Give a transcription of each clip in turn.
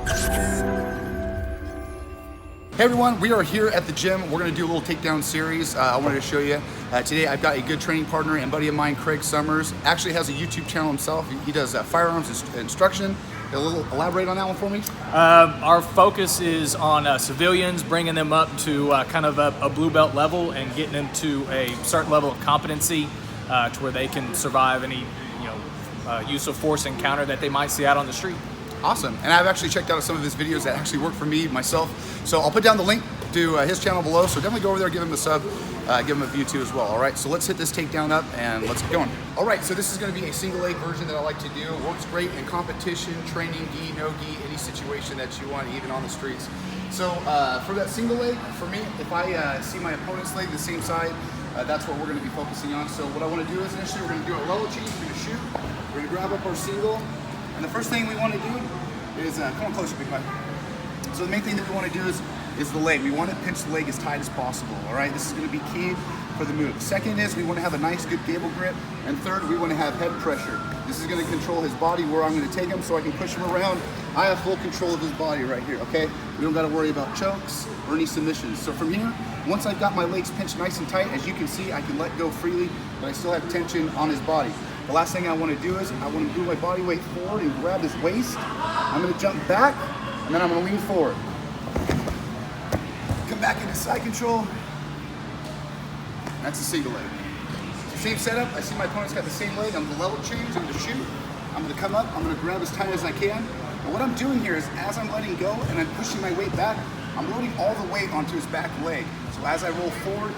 Hey everyone, we are here at the gym. We're gonna do a little takedown series. I wanted to show you. Today I've got a good training partner and buddy of mine, Craig Summers. Actually has a YouTube channel himself. He does firearms instruction. Elaborate on that one for me? Our focus is on civilians, bringing them up to kind of a blue belt level and getting them to a certain level of competency to where they can survive any use of force encounter that they might see out on the street. Awesome, and I've actually checked out some of his videos that actually work for me, myself. So I'll put down the link to his channel below, so definitely go over there, give him a sub, give him a view too as well, all right? So let's hit this takedown up and let's get going. All right, so this is gonna be a single leg version that I like to do. It works great in competition, training, gi, no gi, any situation that you want, even on the streets. So for that single leg, for me, if I see my opponent's leg the same side, that's what we're gonna be focusing on. So what I wanna do is initially we're gonna do a level change, we're gonna shoot, we're gonna grab up our single, and the first thing we want to do is, come on closer, big guy. So the main thing that we want to do is the leg. We want to pinch the leg as tight as possible, all right? This is going to be key for the move. Second is we want to have a nice, good gable grip. And third, we want to have head pressure. This is going to control his body, where I'm going to take him so I can push him around. I have full control of his body right here, okay? We don't got to worry about chokes or any submissions. So from here, once I've got my legs pinched nice and tight, as you can see, I can let go freely, but I still have tension on his body. The last thing I want to do is I want to move my body weight forward and grab his waist. I'm going to jump back, and then I'm going to lean forward. Come back into side control. That's a single leg. So same setup. I see my opponent's got the same leg. I'm going to level change. I'm going to shoot. I'm going to come up. I'm going to grab as tight as I can. And what I'm doing here is as I'm letting go and I'm pushing my weight back, I'm loading all the weight onto his back leg. So as I roll forward,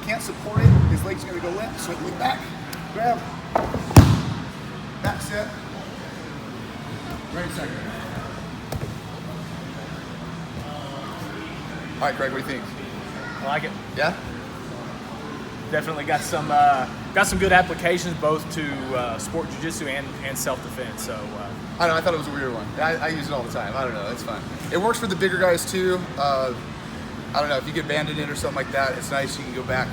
can't support it. His leg's going to go limp. So I lean back, grab. Back set. Right second. All right, Craig, what do you think? I like it. Yeah? Definitely got some good applications both to sport jiu-jitsu and self-defense. So I don't know, I thought it was a weird one. I use it all the time. I don't know, it's fun. It works for the bigger guys too. I don't know, if you get banded in or something like that, it's nice, you can go back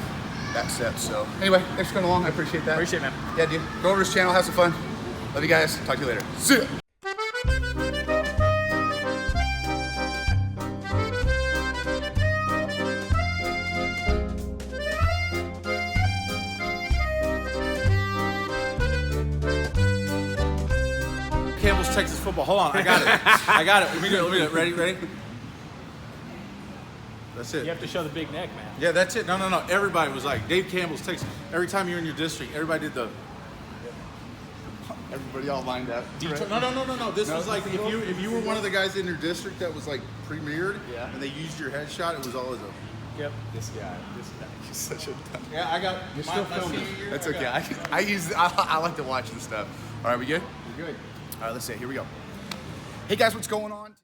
set. So anyway, thanks for coming along. I appreciate that. Appreciate it, man. Yeah, dude. Go over to his channel, have some fun. Love you guys. Talk to you later. See ya. Campbell's Texas football. Hold on, I got it. I got it. Let me do it. Ready? That's it. You have to show the big neck, man. Yeah, that's it. No. Everybody was like, Dave Campbell's Texas. Every time you're in your district, everybody did the. Everybody all lined up. No. This was like if you were one of the guys in your district that was like premiered, Yeah. and they used your headshot, it was always a. Yep. This guy, he's such a dumb. Yeah, I got. You're still filming. That's okay. I like to watch this stuff. All right, we good? You're good. All right, let's see. Here we go. Hey guys, what's going on?